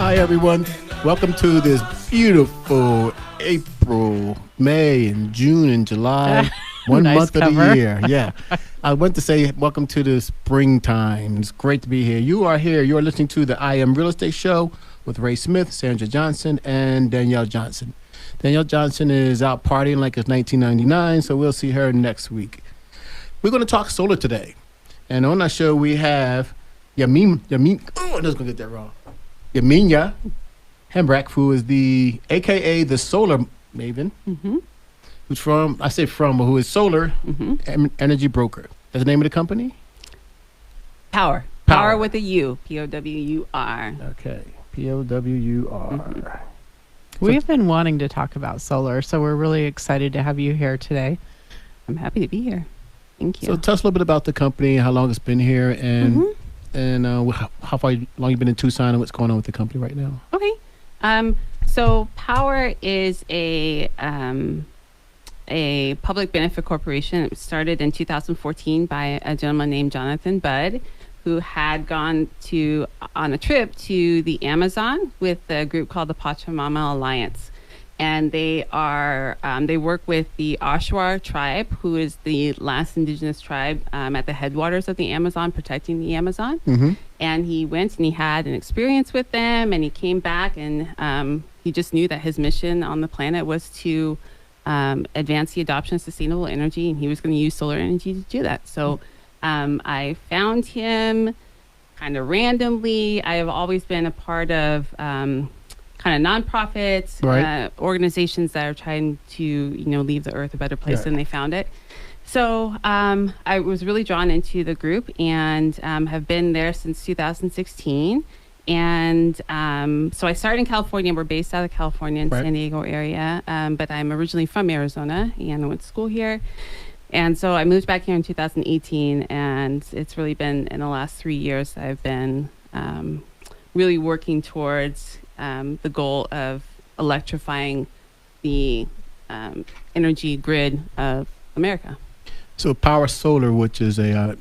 Hi, everyone. Welcome to this beautiful April, May, and June, and July. One Nice month cover. of the year. Yeah. I want to say welcome to the springtime. It's great to be here. You are here. You are listening to the I Am Real Estate Show with Ray Smith, Sandra Johnson, and Danielle Johnson. Danielle Johnson is out partying like it's 1999, so we'll see her next week. We're going to talk solar today. And on our show, we have Yaminha, I'm just going to get that wrong. Yaminha Hebrank, who is AKA the solar Maven, who's who is solar energy broker. That's the name of the company? Powur. Powur with a U. P-O-W-U-R. Okay. P-O-W-U-R. We've been wanting to talk about solar, so we're really excited to have you here today. I'm happy to be here. Thank you. So tell us a little bit about the company, how long it's been here, and how long you've been in Tucson, and what's going on with the company right now. Okay. So Powur is a public benefit corporation. It was started in 2014 by a gentleman named Jonathan Budd, who had gone on a trip to the Amazon with a group called the Pachamama Alliance. And they work with the Oshawa tribe, who is the last indigenous tribe at the headwaters of the Amazon, protecting the Amazon. And he went and he had an experience with them, and he came back, and he just knew that his mission on the planet was to advance the adoption of sustainable energy, and he was going to use solar energy to do that. So I found him kind of randomly. I have always been a part of kind of nonprofits, organizations that are trying to, leave the earth a better place than they found it. So I was really drawn into the group and have been there since 2016. And so I started in California. We're based out of California in San Diego area, but I'm originally from Arizona and I went to school here. And so I moved back here in 2018, and it's really been in the last 3 years I've been really working towards the goal of electrifying the energy grid of America. So Powur Solar, which is a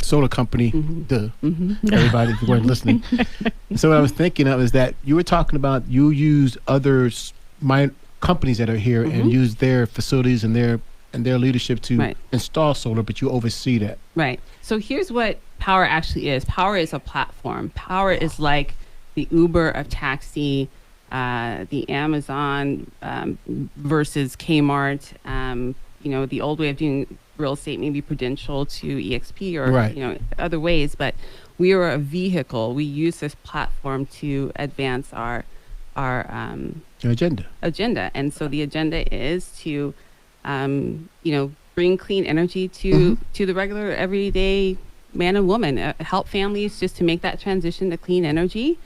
solar company. Everybody who weren't listening. So what I was thinking of is that you were talking about you use companies that are here and use their facilities and their leadership to install solar, but you oversee that. Right. So here's what Powur actually is. Powur is a platform. Powur is like the Uber of taxi, the Amazon versus Kmart. The old way of doing real estate, maybe Prudential to EXP or other ways. But we are a vehicle. We use this platform to advance our agenda. And so the agenda is to bring clean energy to the regular everyday man and woman, help families just to make that transition to clean energy.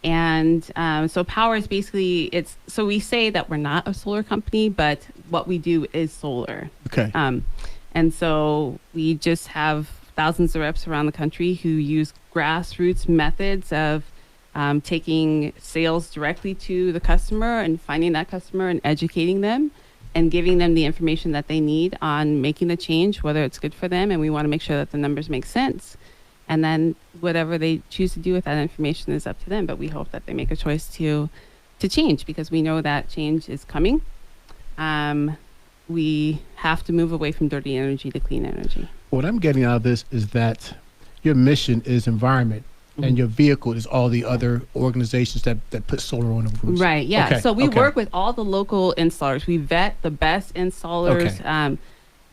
And so Powur is basically, so we say that we're not a solar company, but what we do is solar. Okay. And so we just have thousands of reps around the country who use grassroots methods of taking sales directly to the customer and finding that customer and educating them and giving them the information that they need on making the change, whether it's good for them. And we want to make sure that the numbers make sense. And then whatever they choose to do with that information is up to them. But we hope that they make a choice to change, because we know that change is coming. We have to move away from dirty energy to clean energy. What I'm getting out of this is that your mission is environment. And your vehicle is all the other organizations that put solar on the roofs. Right, yeah. Okay. So we work with all the local installers. We vet the best installers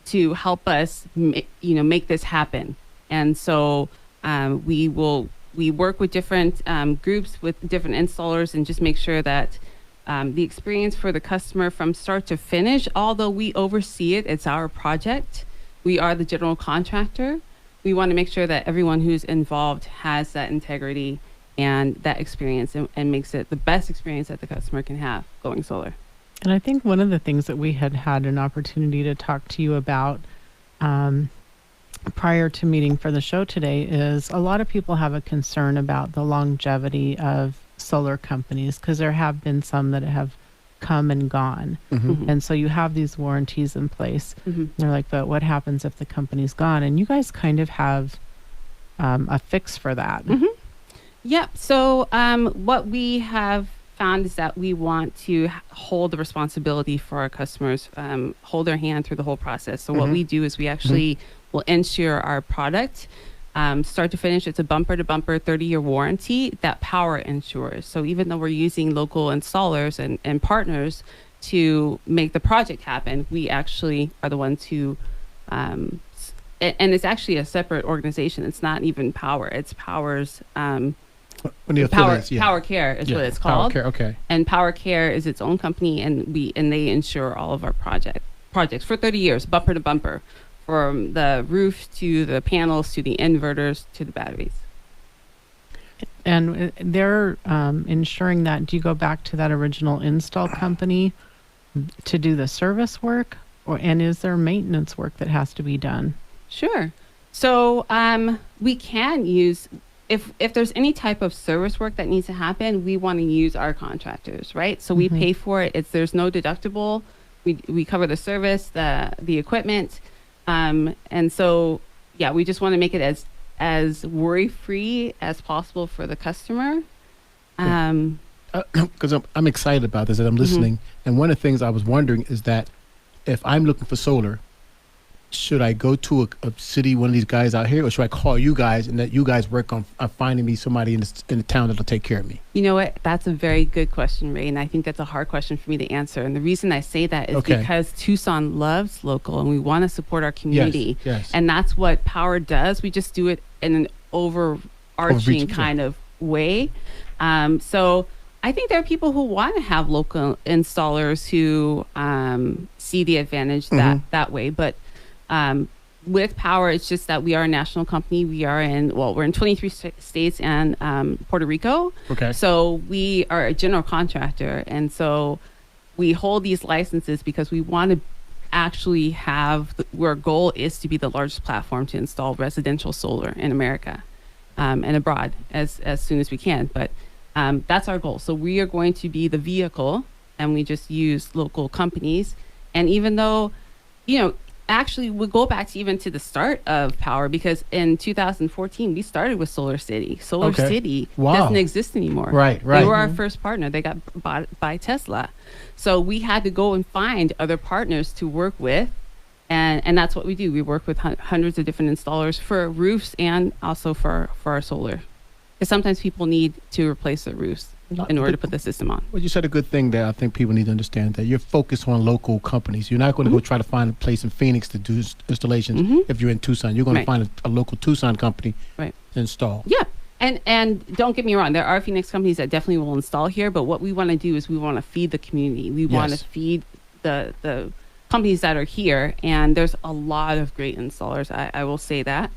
to help us, make this happen. And so we work with different groups with different installers and just make sure that the experience for the customer from start to finish, although we oversee it, it's our project. We are the general contractor. We want to make sure that everyone who's involved has that integrity and that experience and makes it the best experience that the customer can have going solar. And I think one of the things that we had an opportunity to talk to you about prior to meeting for the show today is a lot of people have a concern about the longevity of solar companies, because there have been some that have come and gone. And so you have these warranties in place. They're like, but what happens if the company's gone? And you guys kind of have a fix for that. Yep. So what we have found is that we want to hold the responsibility for our customers, hold their hand through the whole process. So what we do is we actually will insure our product start to finish. It's a bumper to bumper 30-year warranty that Powur insures. So even though we're using local installers and partners to make the project happen, we actually are the ones who, and it's actually a separate organization. It's not even Powur. It's Powur's Powur Care is what it's called. Powur Care, okay. And Powur Care is its own company, and they insure all of our projects for 30 years, bumper to bumper, from the roof to the panels to the inverters to the batteries. And they're ensuring that. Do you go back to that original install company to do the service work, and is there maintenance work that has to be done? Sure. So we can use, if there's any type of service work that needs to happen, we want to use our contractors, right? So we pay for it. There's no deductible. We cover the service, the equipment, and so we just want to make it as worry-free as possible for the customer. Because I'm excited about this and I'm listening. And one of the things I was wondering is that if I'm looking for solar, should I go to a city, one of these guys out here, or should I call you guys and that you guys work on finding me somebody in the town that'll take care of me? You know what? That's a very good question, Ray, and I think that's a hard question for me to answer. And the reason I say that is because Tucson loves local, and we want to support our community. Yes. And that's what Powur does. We just do it in an overarching kind of way. So I think there are people who want to have local installers who see the advantage that way, but with Powur, it's just that we are a national company. We're in 23 states and Puerto Rico. Okay. So we are a general contractor. And so we hold these licenses because we want to actually our goal is to be the largest platform to install residential solar in America and abroad as soon as we can. But that's our goal. So we are going to be the vehicle, and we just use local companies. And even though, actually, we'll go back to the start of Powur, because in 2014, we started with Solar City. Solar City doesn't exist anymore. Right. They were our first partner. They got bought by Tesla. So we had to go and find other partners to work with. And that's what we do. We work with hundreds of different installers for roofs and also for our solar. Because sometimes people need to replace their roofs in order to put the system on. Well, you said a good thing there. I think people need to understand that you're focused on local companies. You're not going to go try to find a place in Phoenix to do installations if you're in Tucson. You're going to find a local Tucson company to install. Yeah. And don't get me wrong, there are Phoenix companies that definitely will install here, but what we want to do is we want to feed the community. We want to feed the companies that are here, and there's a lot of great installers. I will say that.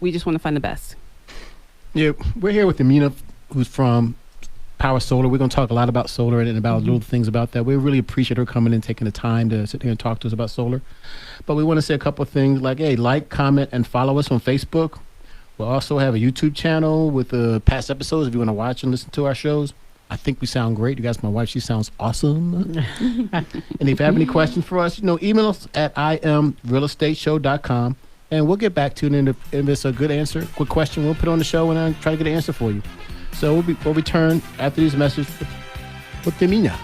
We just want to find the best. Yeah, we're here with Yaminha, who's from Powur Solar. We're going to talk a lot about solar and about little things about that. We really appreciate her coming and taking the time to sit here and talk to us about solar. But we want to say a couple of things like, hey, like, comment, and follow us on Facebook. We'll also have a YouTube channel with past episodes if you want to watch and listen to our shows. I think we sound great. You guys, my wife, she sounds awesome. And if you have any questions for us, email us at imrealestateshow.com. And we'll get back to it. And if it's a good answer, quick question, we'll put it on the show and try to get an answer for you. So we'll return after these messages with Yaminha.